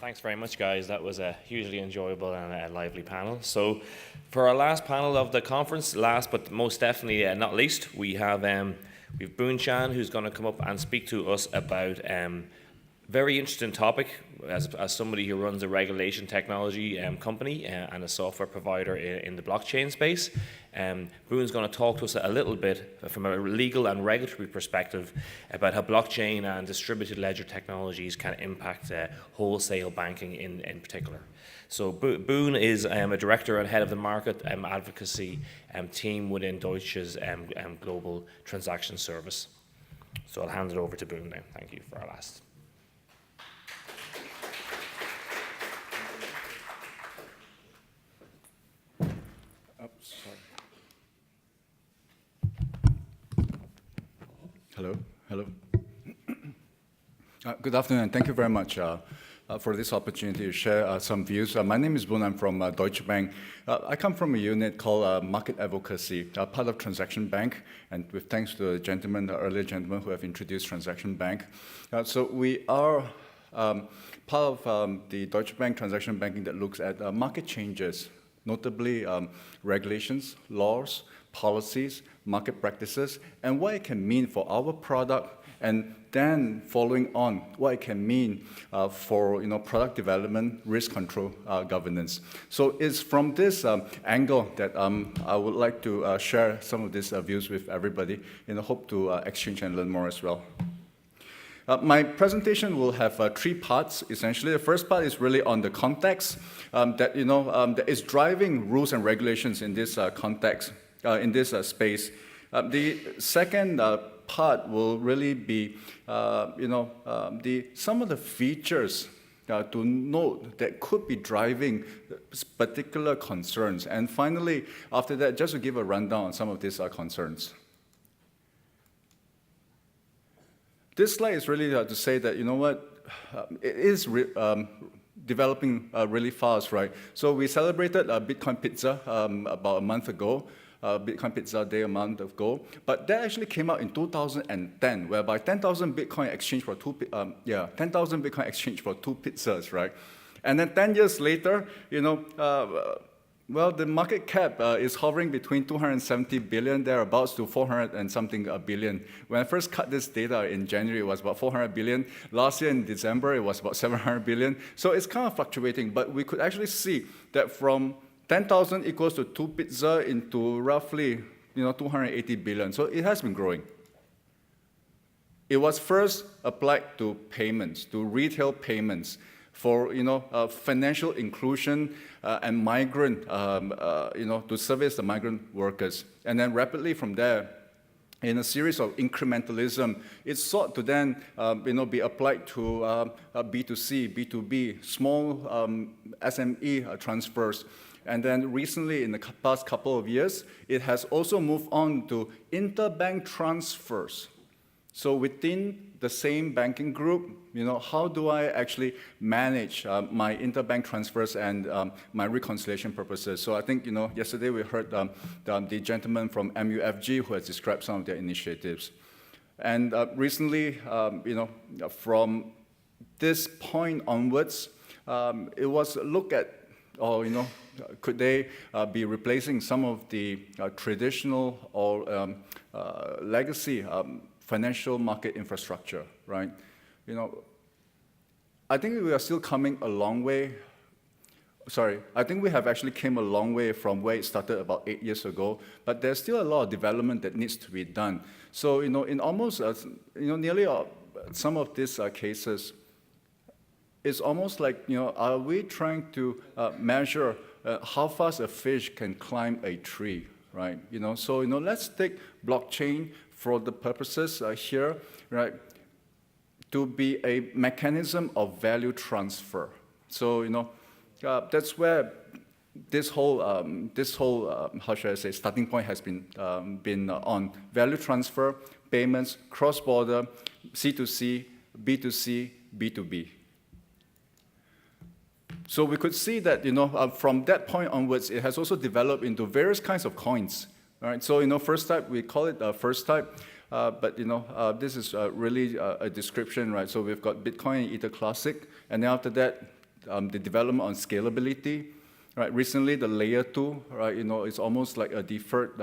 Thanks very much, guys. That was a hugely enjoyable and a lively panel. So for our last panel of the conference, last but most definitely not least, we have Boon Chan, who's going to come up and speak to us about very interesting topic as somebody who runs a regulation technology company and a software provider in the blockchain space. Boon's going to talk to us a little bit from a legal and regulatory perspective about how blockchain and distributed ledger technologies can impact wholesale banking in particular. So Boon is a director and head of the market advocacy team within Deutsche's global transaction service. So I'll hand it over to Boon now. Thank you for our last. Hello. Good afternoon, and thank you very much for this opportunity to share some views. My name is Boon. I'm from Deutsche Bank. I come from a unit called Market Advocacy, part of Transaction Bank, and with thanks to the earlier gentleman who have introduced Transaction Bank. So we are part of the Deutsche Bank Transaction Banking that looks at market changes, notably regulations, laws, policies, market practices, and what it can mean for our product, and then following on, what it can mean for product development, risk control, governance. So it's from this angle that I would like to share some of these views with everybody in the hope to exchange and learn more as well. My presentation will have three parts, essentially. The first part is really on the context that is driving rules and regulations in this context, in this space. The second part will really be, some of the features to note that could be driving particular concerns. And finally, after that, just to give a rundown on some of these concerns. This slide is really to say that, it is developing really fast, right? So we celebrated Bitcoin Pizza about a month ago, Bitcoin Pizza Day a month ago, but that actually came out in 2010, whereby 10,000 Bitcoin exchanged for 10,000 Bitcoin exchanged for 2 pizzas, right? And then 10 years later, the market cap is hovering between 270 billion thereabouts to 400 and something billion. When I first cut this data in January, it was about 400 billion. Last year in December, it was about 700 billion. So it's kind of fluctuating, but we could actually see that from 10,000 equals to 2 pizza into roughly 280 billion. So it has been growing. It was first applied to payments, to retail payments, for financial inclusion and migrant, to service the migrant workers. And then rapidly from there, in a series of incrementalism, it sought to then be applied to B2C, B2B, small SME transfers. And then recently, in the past couple of years, it has also moved on to interbank transfers. So within the same banking group, how do I actually manage my interbank transfers and my reconciliation purposes? So I think, yesterday we heard the gentleman from MUFG who has described some of their initiatives. And recently, from this point onwards, it was looked at, could they be replacing some of the traditional or legacy financial market infrastructure, right? I think we are still coming a long way. I think we have actually came a long way from where it started about 8 years ago, but there's still a lot of development that needs to be done. So, in almost, nearly some of these cases, it's almost like, are we trying to measure how fast a fish can climb a tree, right? So, let's take blockchain for the purposes here, right, to be a mechanism of value transfer. So, that's where this whole how should I say, starting point has been on value transfer, payments, cross-border, C2C, B2C, B2B. So we could see that, from that point onwards, it has also developed into various kinds of coins. All right, so, first type, we call it first type, but, this is really a description, right? So we've got Bitcoin and Ether Classic, and then after that, the development on scalability. Right, recently the layer 2, right, it's almost like a deferred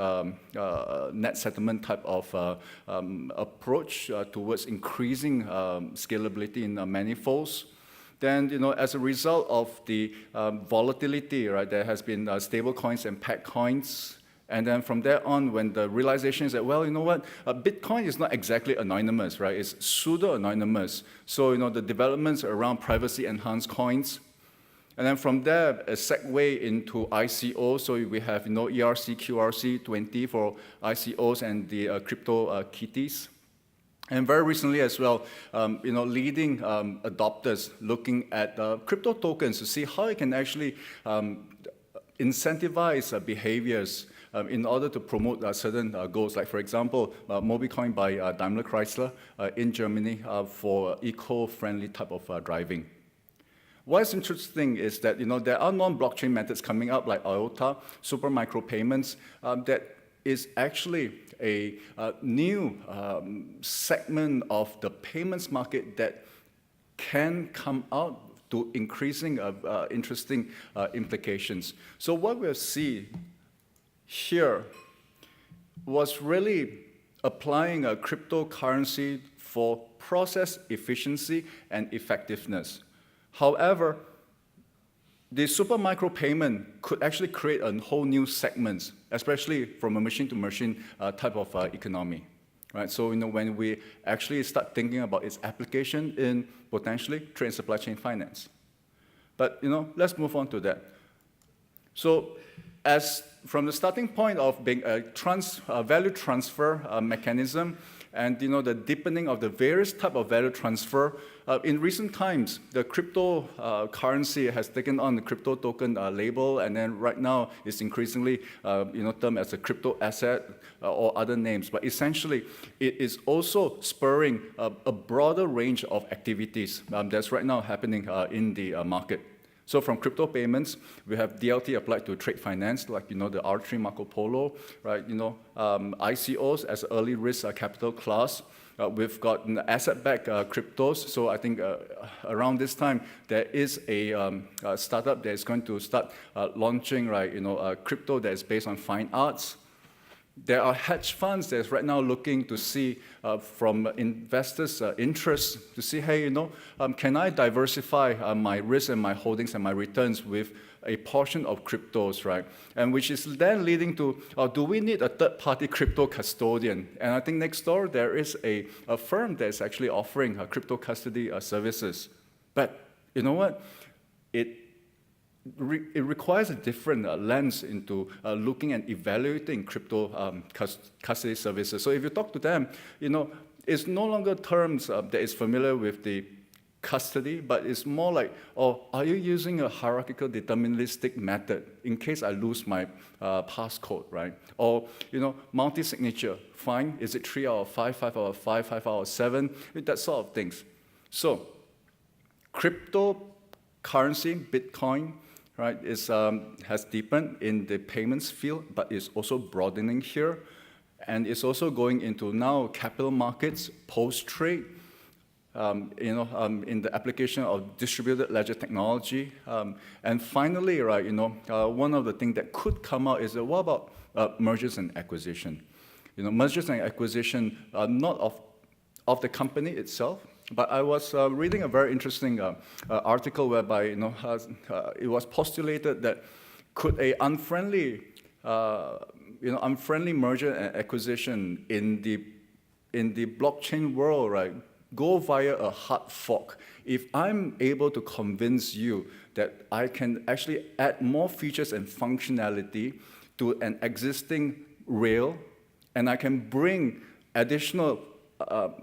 net settlement type of approach towards increasing scalability in manifolds. Then, as a result of the volatility, right, there has been stable coins and peg coins. And then from there on, when the realization is that, well, you know what, Bitcoin is not exactly anonymous, right? It's pseudo-anonymous. So, the developments around privacy-enhanced coins. And then from there, a segue into ICO. So we have, ERC, QRC 20 for ICOs and the crypto kitties. And very recently as well, leading adopters looking at crypto tokens to see how it can actually incentivize behaviors in order to promote certain goals. Like, for example, MobiCoin by Daimler Chrysler in Germany for eco-friendly type of driving. What's interesting is that there are non-blockchain methods coming up like IOTA, super micropayments, that is actually a new segment of the payments market that can come out to increasing interesting implications. So what we'll see here was really applying a cryptocurrency for process efficiency and effectiveness. However, the super micro payment could actually create a whole new segment, especially from a machine-to-machine type of economy, right? So, when we actually start thinking about its application in potentially trade and supply chain finance. But, let's move on to that. So, as from the starting point of being a value transfer mechanism, and the deepening of the various type of value transfer, in recent times, the cryptocurrency has taken on the crypto token label, and then right now it's increasingly termed as a crypto asset or other names. But essentially, it is also spurring a broader range of activities that's right now happening in the market. So from crypto payments, we have DLT applied to trade finance, like the R3 Marco Polo, right? ICOs as early risk capital class. We've got asset-backed cryptos. So I think around this time there is a startup that is going to start launching, right? Crypto that is based on fine arts. There are hedge funds that's right now looking to see from investors' interest to see, hey, can I diversify my risk and my holdings and my returns with a portion of cryptos, right? And which is then leading to, do we need a third-party crypto custodian? And I think next door there is a firm that's actually offering crypto custody services. But you know what? It requires a different lens into looking and evaluating crypto custody services. So if you talk to them, it's no longer terms that is familiar with the custody, but it's more like, are you using a hierarchical deterministic method in case I lose my passcode, right? Or, multi-signature, fine, is it 3 out of 5, 5 out of 5, 5 out of 7, that sort of things. So, cryptocurrency, Bitcoin, right, has deepened in the payments field, but it's also broadening here. And it's also going into now capital markets, post-trade, in the application of distributed ledger technology. And finally, right, one of the things that could come out is what about mergers and acquisition? Mergers and acquisition are not of the company itself, but I was reading a very interesting article whereby it was postulated that could a unfriendly merger and acquisition in the blockchain world, right, go via a hard fork. If I'm able to convince you that I can actually add more features and functionality to an existing rail, and I can bring additional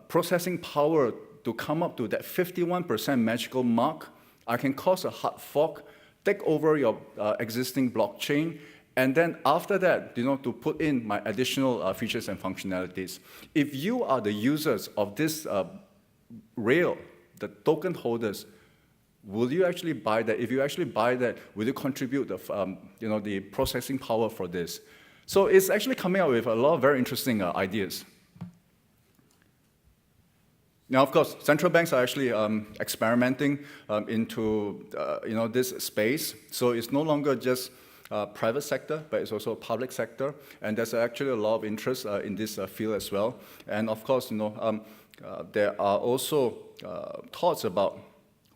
processing power to come up to that 51% magical mark, I can cause a hard fork, take over your existing blockchain, and then after that, to put in my additional features and functionalities. If you are the users of this rail, the token holders, will you actually buy that? If you actually buy that, will you contribute the processing power for this? So it's actually coming out with a lot of very interesting ideas. Now, of course, central banks are actually experimenting into this space. So it's no longer just private sector, but it's also public sector. And there's actually a lot of interest in this field as well. And of course, there are also thoughts about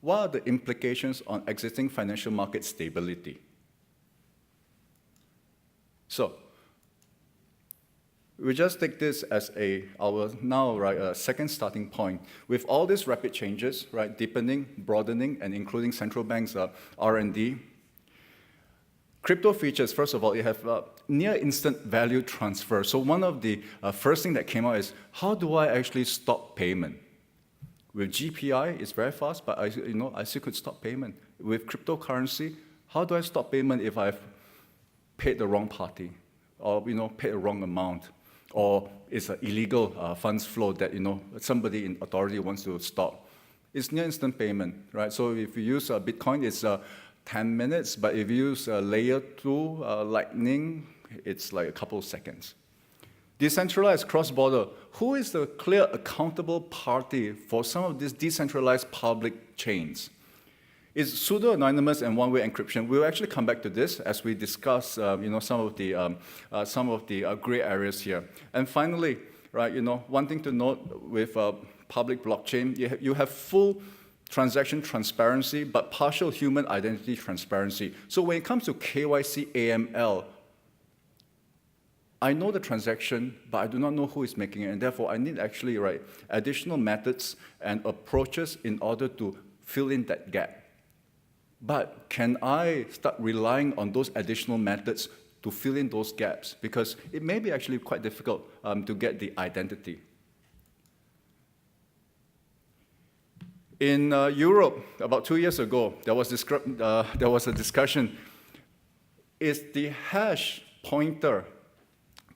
what are the implications on existing financial market stability. So we just take this as our now second starting point. With all these rapid changes, right, deepening, broadening, and including central banks' R&D, crypto features, first of all, you have near instant value transfer. So one of the first thing that came out is, how do I actually stop payment? With GPI, it's very fast, but I still could stop payment. With cryptocurrency, how do I stop payment if I've paid the wrong party, or paid the wrong amount, or it's an illegal funds flow that somebody in authority wants to stop? It's near instant payment, right? So if you use Bitcoin, it's 10 minutes, but if you use layer 2 Lightning, it's like a couple of seconds. Decentralized cross-border. Who is the clear accountable party for some of these decentralized public chains? It's pseudo-anonymous and one-way encryption. We'll actually come back to this as we discuss, some of the gray areas here. And finally, right, one thing to note with public blockchain, you have full transaction transparency, but partial human identity transparency. So when it comes to KYC AML, I know the transaction, but I do not know who is making it, and therefore I need actually additional methods and approaches in order to fill in that gap. But can I start relying on those additional methods to fill in those gaps? Because it may be actually quite difficult to get the identity. In Europe, about 2 years ago, there was a discussion. Is the hash pointer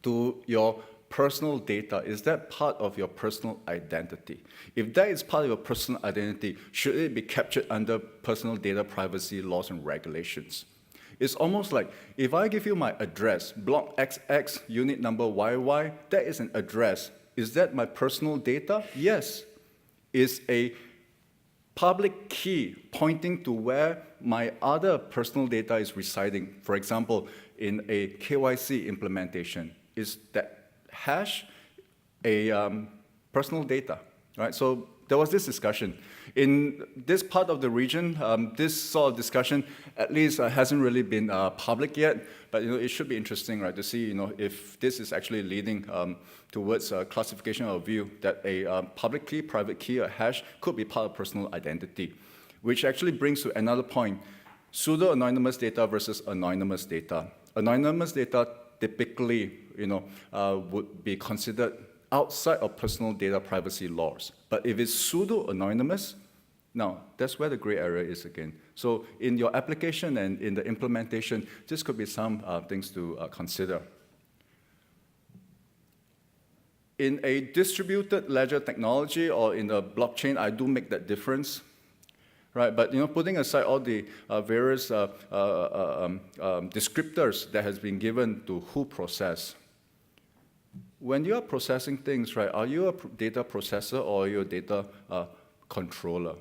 to your personal data, is that part of your personal identity? If that is part of your personal identity, should it be captured under personal data privacy laws and regulations? It's almost like, if I give you my address, block XX, unit number YY, that is an address. Is that my personal data? Yes. Is a public key pointing to where my other personal data is residing. For example, in a KYC implementation, is that hash a personal data, right? So there was this discussion. In this part of the region, this sort of discussion at least hasn't really been public yet, but it should be interesting, right, to see if this is actually leading towards classification of view that a public key, private key, or hash could be part of personal identity, which actually brings to another point: pseudo-anonymous data versus anonymous data. Anonymous data typically would be considered outside of personal data privacy laws. But if it's pseudo-anonymous, now that's where the gray area is again. So in your application and in the implementation, this could be some things to consider. In a distributed ledger technology or in the blockchain, I do make that difference. Right, but putting aside all the various descriptors that has been given to who process, when you are processing things, right, are you a data processor or are you a data controller?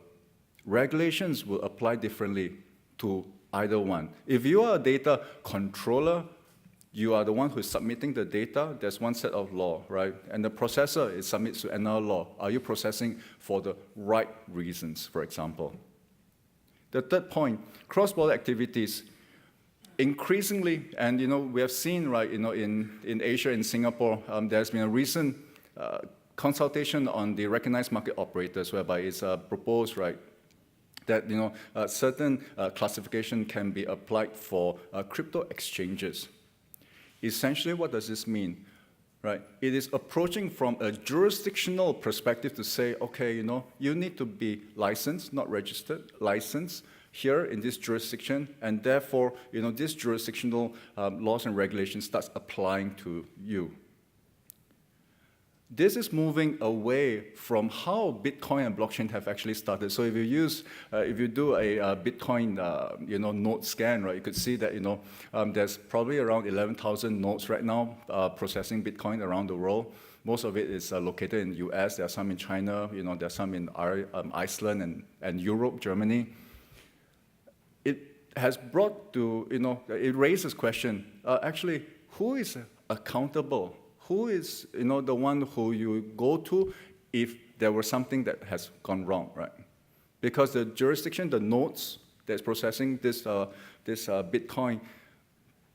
Regulations will apply differently to either one. If you are a data controller, you are the one who is submitting the data. There's one set of law, right? And the processor submits to another law. Are you processing for the right reasons, for example? The third point, cross-border activities. Increasingly, and we have seen, right, in Asia, in Singapore, there's been a recent consultation on the recognized market operators, whereby it's proposed, right, that certain classification can be applied for crypto exchanges. Essentially, what does this mean? Right, it is approaching from a jurisdictional perspective to say, okay, you need to be licensed, not registered, licensed here in this jurisdiction, and therefore, this jurisdictional laws and regulations starts applying to you. This is moving away from how Bitcoin and blockchain have actually started. So if you do a Bitcoin, node scan, right, you could see that, there's probably around 11,000 nodes right now processing Bitcoin around the world. Most of it is located in the US. There are some in China. There are some in Iceland and Europe, Germany. It has brought to, it raises question, actually, who is accountable? Who is, the one who you go to if there was something that has gone wrong, right? Because the jurisdiction, the nodes that's processing this Bitcoin,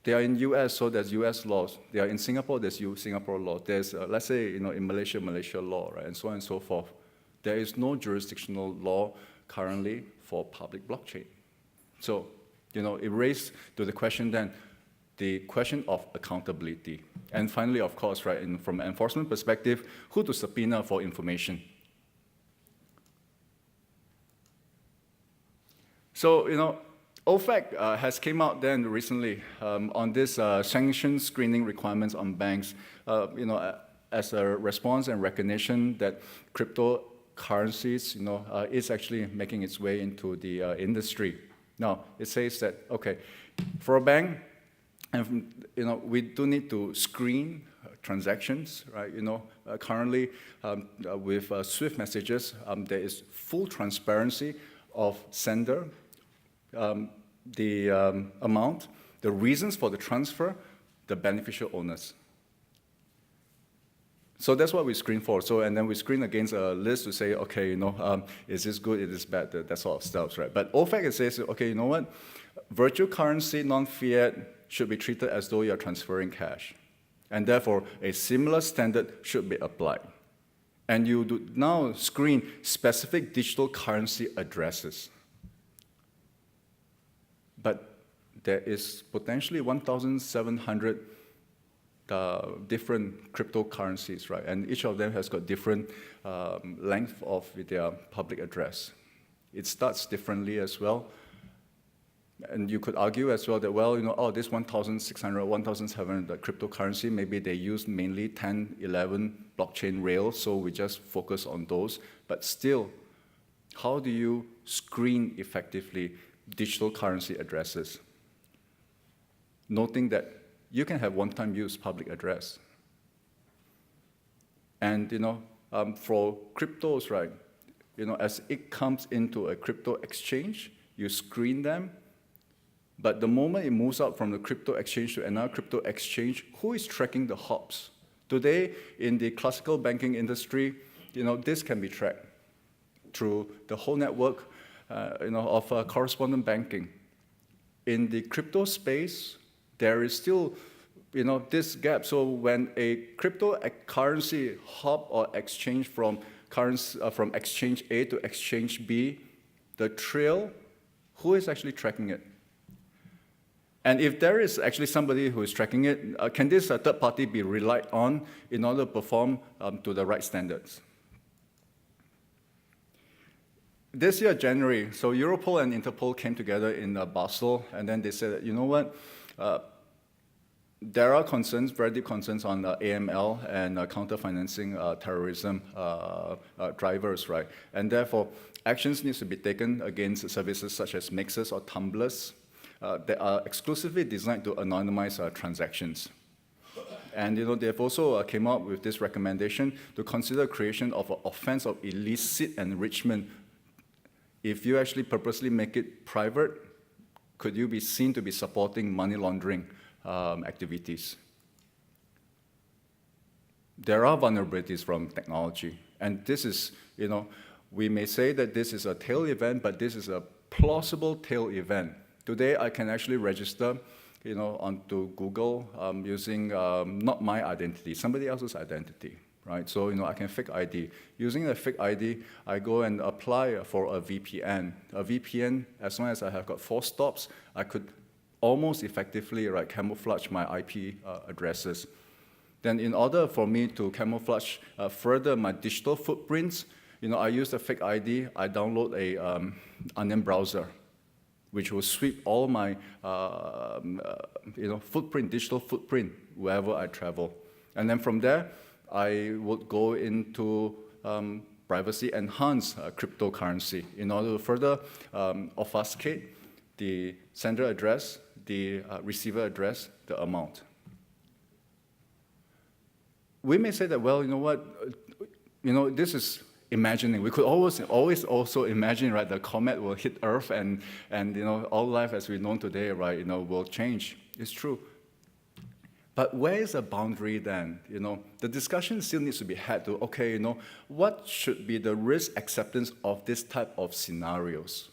they are in US, so there's US laws. They are in Singapore, there's Singapore law. There's, let's say, in Malaysia, Malaysia law, right, and so on and so forth. There is no jurisdictional law currently for public blockchain. So, it raised to the question then, the question of accountability. And finally, of course, right, from an enforcement perspective, who to subpoena for information. So, OFAC has came out then recently on this sanction screening requirements on banks, as a response and recognition that cryptocurrencies, is actually making its way into the industry. Now, it says that, okay, for a bank, and we do need to screen transactions, right? Currently with Swift messages, there is full transparency of sender, the amount, the reasons for the transfer, the beneficial owners. So that's what we screen for. So, and then we screen against a list to say, okay, is this good, is this bad, that sort of stuff, right? But OFAC says, okay, you know what? Virtual currency, non-fiat, should be treated as though you're transferring cash. And therefore, a similar standard should be applied. And you do now screen specific digital currency addresses. But there is potentially 1,700 different cryptocurrencies, right? And each of them has got different length of their public address. It starts differently as well. And you could argue as well that, well, this 1,600, 1,700 cryptocurrency, maybe they use mainly 10, 11 blockchain rails, so we just focus on those. But still, how do you screen effectively digital currency addresses? Noting that you can have one-time use public address. And, for cryptos, right, as it comes into a crypto exchange, you screen them. But the moment it moves out from the crypto exchange to another crypto exchange, who is tracking the hops? Today, in the classical banking industry, this can be tracked through the whole network, of correspondent banking. In the crypto space, there is still, this gap. So when a cryptocurrency hop or exchange from exchange A to exchange B, the trail, who is actually tracking it? And if there is actually somebody who is tracking it, can this third party be relied on in order to perform to the right standards? This year, January, so Europol and Interpol came together in Basel, and then they said, you know what, there are concerns, very deep concerns on AML and counter-financing terrorism drivers, right? And therefore, actions need to be taken against services such as mixers or tumblers that are exclusively designed to anonymize transactions. And they've also came up with this recommendation to consider creation of an offense of illicit enrichment. If you actually purposely make it private, could you be seen to be supporting money laundering activities? There are vulnerabilities from technology, and this is, we may say that this is a tail event, but this is a plausible tail event. Today, I can actually register, onto Google using not my identity, somebody else's identity, right? So, I can fake ID. Using a fake ID, I go and apply for a VPN. A VPN, as long as I have got 4 stops, I could almost effectively, right, camouflage my IP addresses. Then in order for me to camouflage further my digital footprints, I use the fake ID, I download a onion browser, which will sweep all my digital footprint, wherever I travel. And then from there, I would go into privacy-enhanced cryptocurrency in order to further obfuscate the sender address, the receiver address, the amount. we may say that, well, you know what, this is imagining. We could always also imagine, right, the comet will hit Earth and all life as we know today, right, will change. It's true. But where is the boundary then? The discussion still needs to be had to, okay, what should be the risk acceptance of this type of scenarios?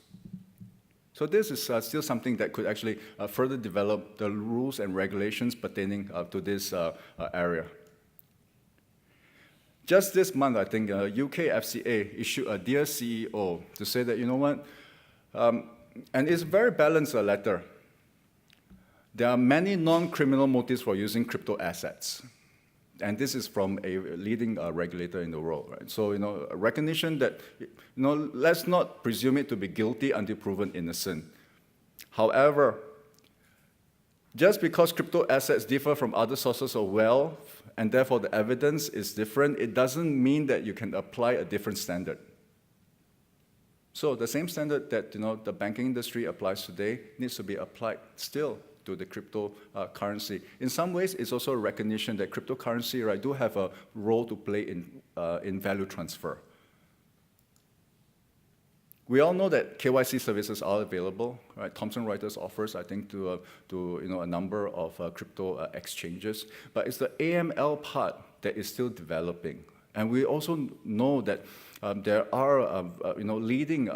So this is still something that could actually further develop the rules and regulations pertaining to this area. Just this month, I think, UK FCA issued a Dear CEO to say that, and it's a very balanced letter. There are many non-criminal motives for using crypto assets. And this is from a leading regulator in the world, right? So, a recognition that, let's not presume it to be guilty until proven innocent. However, just because crypto assets differ from other sources of wealth, and therefore the evidence is different, it doesn't mean that you can apply a different standard. So the same standard that, the banking industry applies today needs to be applied still to the cryptocurrency. In some ways, it's also a recognition that cryptocurrency, right, do have a role to play in value transfer. We all know that KYC services are available, right? Thomson Reuters offers, I think, to a number of crypto exchanges. But it's the AML part that is still developing, and we also know that there are leading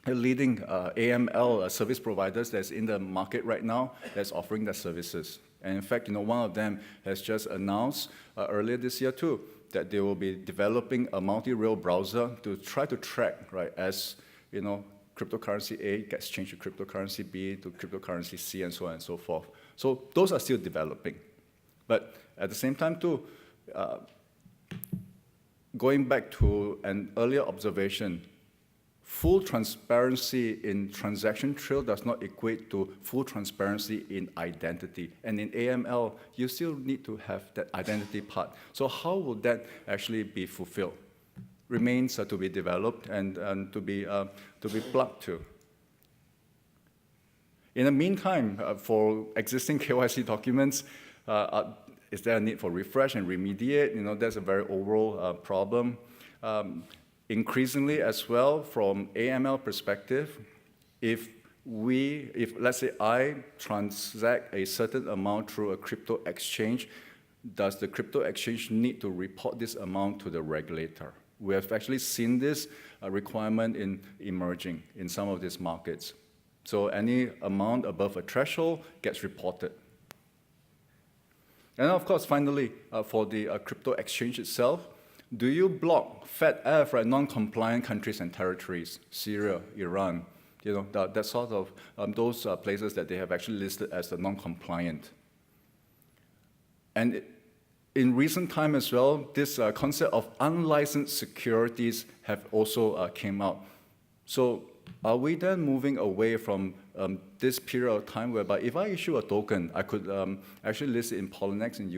AML service providers that's in the market right now that's offering their services. And in fact, one of them has just announced earlier this year too that they will be developing a multi-rail browser to try to track, right, as cryptocurrency A gets changed to cryptocurrency B to cryptocurrency C and so on and so forth. So those are still developing. But at the same time too, going back to an earlier observation, full transparency in transaction trail does not equate to full transparency in identity. And in AML, you still need to have that identity part. So how will that actually be fulfilled? Remains to be developed and to be plugged to. In the meantime, for existing KYC documents, is there a need for refresh and remediate? That's a very overall problem. Increasingly as well, from AML perspective, if let's say I transact a certain amount through a crypto exchange, does the crypto exchange need to report this amount to the regulator? We have actually seen this requirement emerging in some of these markets. So any amount above a threshold gets reported. And of course, finally, for the crypto exchange itself, do you block FATF, right, non-compliant countries and territories, Syria, Iran, that sort of those places that they have actually listed as the non-compliant? And in recent time as well, this concept of unlicensed securities have also came out. So are we then moving away from this period of time whereby if I issue a token, I could actually list it in Poloniex in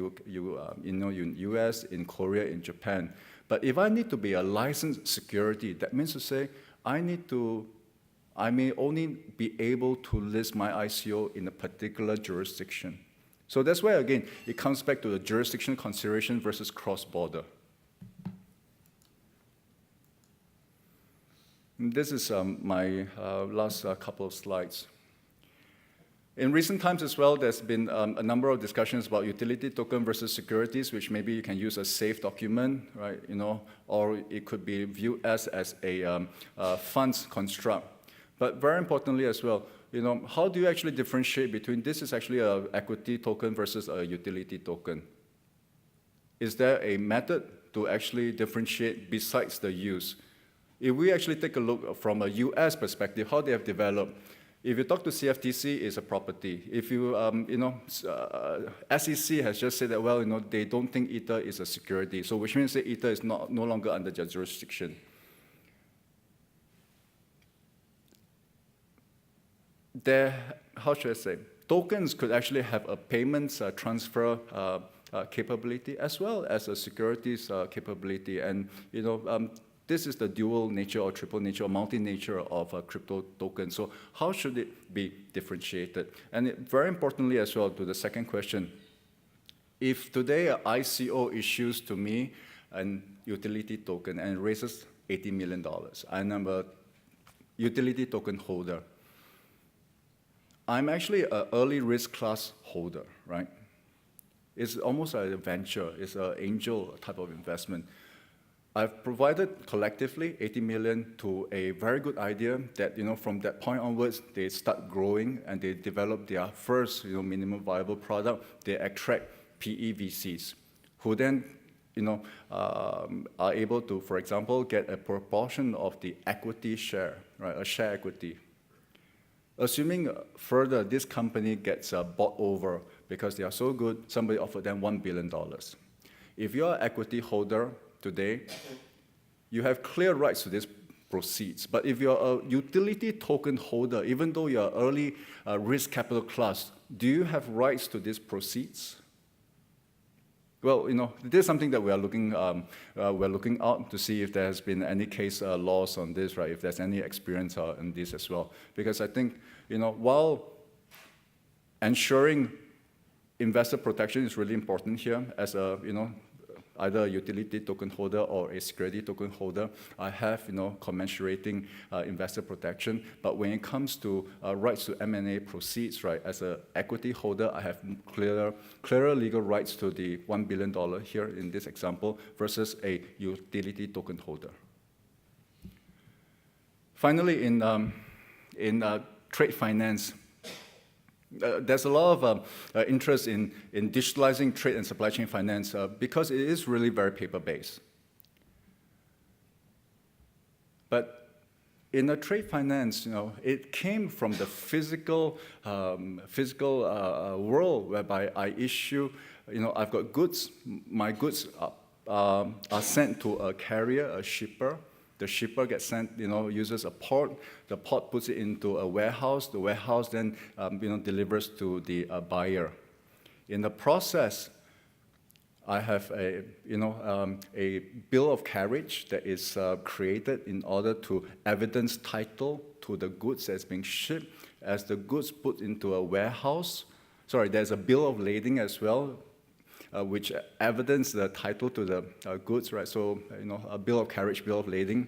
US, in Korea, in Japan. But if I need to be a licensed security, that means to say I may only be able to list my ICO in a particular jurisdiction. So that's where, again, it comes back to the jurisdiction consideration versus cross-border. This is my last couple of slides. In recent times as well, there's been a number of discussions about utility token versus securities, which maybe you can use as safe document, right? Or it could be viewed as a funds construct. But very importantly as well, how do you actually differentiate between this is actually an equity token versus a utility token? Is there a method to actually differentiate besides the use? If we actually take a look from a US perspective, how they have developed, if you talk to CFTC, it's a property. If you, SEC has just said that, well, they don't think Ether is a security, so which means that Ether is no longer under their jurisdiction. How should I say? Tokens could actually have a payments transfer capability as well as a securities capability, and this is the dual nature or triple nature or multi-nature of a crypto token. So how should it be differentiated? And very importantly as well, to the second question, if today an ICO issues to me an utility token and raises $80 million, I'm a utility token holder. I'm actually an early risk class holder, right? It's almost like a venture. It's an angel type of investment. I've provided collectively 80 million to a very good idea that, from that point onwards, they start growing and they develop their first, minimum viable product. They attract PE VCs, who then, are able to, for example, get a proportion of the equity share, right, a share equity. Assuming further, this company gets bought over because they are so good, somebody offered them $1 billion. If you're an equity holder today, you have clear rights to this proceeds. But if you're a utility token holder, even though you're early risk capital class, do you have rights to these proceeds? Well, this is something that we are looking out to see if there has been any case laws on this, right? If there's any experience in this as well, because I think, while ensuring investor protection is really important here, as a, either a utility token holder or a security token holder, I have, commensurating investor protection. But when it comes to rights to M&A proceeds, right, as an equity holder, I have clearer legal rights to the $1 billion here in this example versus a utility token holder. Finally, in trade finance, there's a lot of interest in digitalizing trade and supply chain finance because it is really very paper-based. But in a trade finance, it came from the physical world whereby I issue, I've got goods. My goods are sent to a carrier, a shipper. The shipper gets sent, uses a port. The port puts it into a warehouse. The warehouse then, delivers to the buyer. In the process, I have a bill of carriage that is created in order to evidence title to the goods that's being shipped. As the goods put into a warehouse, there's a bill of lading as well, which evidence the title to the goods, right? So, a bill of carriage, bill of lading.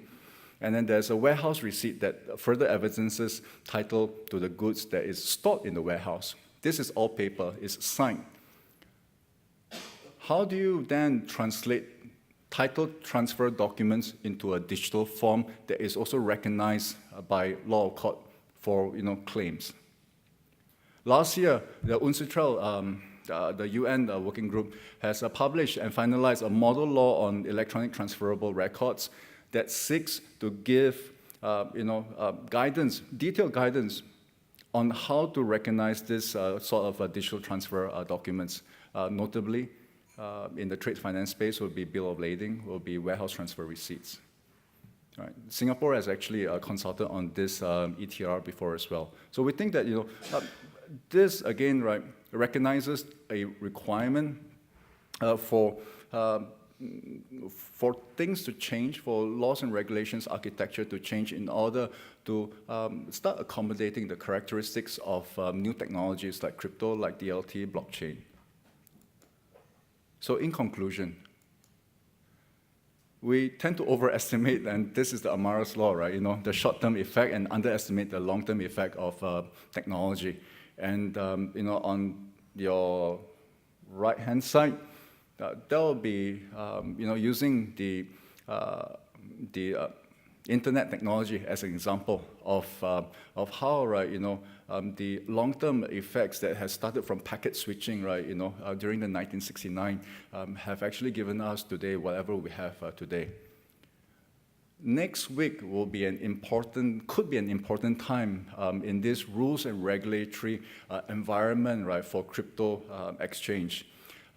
And then there's a warehouse receipt that further evidences title to the goods that is stored in the warehouse. This is all paper, it's signed. How do you then translate title transfer documents into a digital form that is also recognized by law of court for, claims? Last year, the UNCITRAL, the UN working group, has published and finalized a model law on electronic transferable records that seeks to give guidance, detailed guidance on how to recognize this sort of digital transfer documents. Notably, in the trade finance space will be bill of lading, will be warehouse transfer receipts. Right. Singapore has actually consulted on this ETR before as well. So we think that this again, right, recognizes a requirement for things to change, for laws and regulations, architecture to change in order to start accommodating the characteristics of new technologies like crypto, like DLT, blockchain. So in conclusion, we tend to overestimate, and this is the Amara's law, right? The short-term effect, and underestimate the long-term effect of technology. And on your right-hand side, there will be using the internet technology as an example of how, right, the long-term effects that has started from packet switching, right, during the 1969 have actually given us today whatever we have today. Next week will be could be an important time in this rules and regulatory environment, right, for crypto exchange.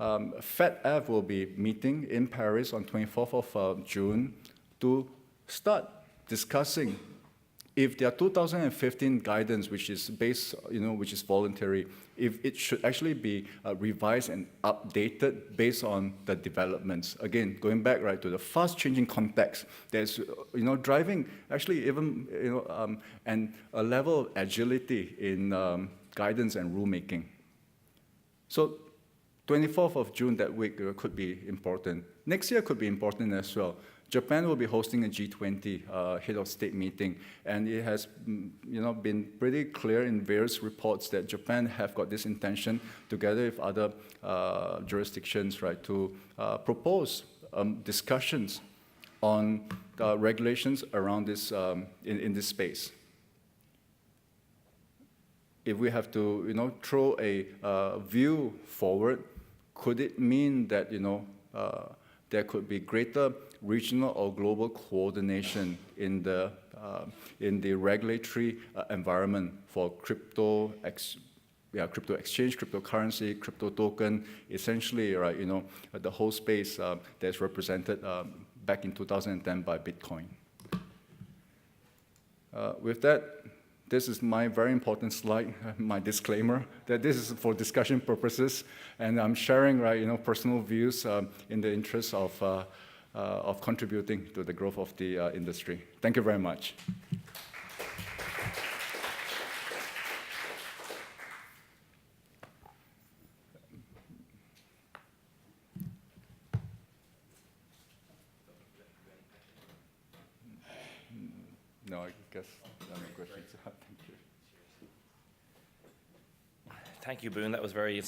FedEv will be meeting in Paris on 24th of June to start discussing if their 2015 guidance, which is based, which is voluntary, if it should actually be revised and updated based on the developments. Again, going back, right, to the fast-changing context, there's, driving actually even, and a level of agility in guidance and rulemaking. So 24th of June that week could be important. Next year could be important as well. Japan will be hosting a G20 head of state meeting, and it has been pretty clear in various reports that Japan have got this intention, together with other jurisdictions, right, to propose discussions on regulations around this in this space. If we have to throw a view forward, could it mean that there could be greater regional or global coordination in the regulatory environment for crypto exchange, cryptocurrency, crypto token, essentially, right? The whole space that's represented back in 2010 by Bitcoin. With that, this is my very important slide, my disclaimer, that this is for discussion purposes, and I'm sharing, right, personal views in the interest of contributing to the growth of the industry. Thank you very much. No, I guess no questions. Thank you. Thank you, Boone. That was very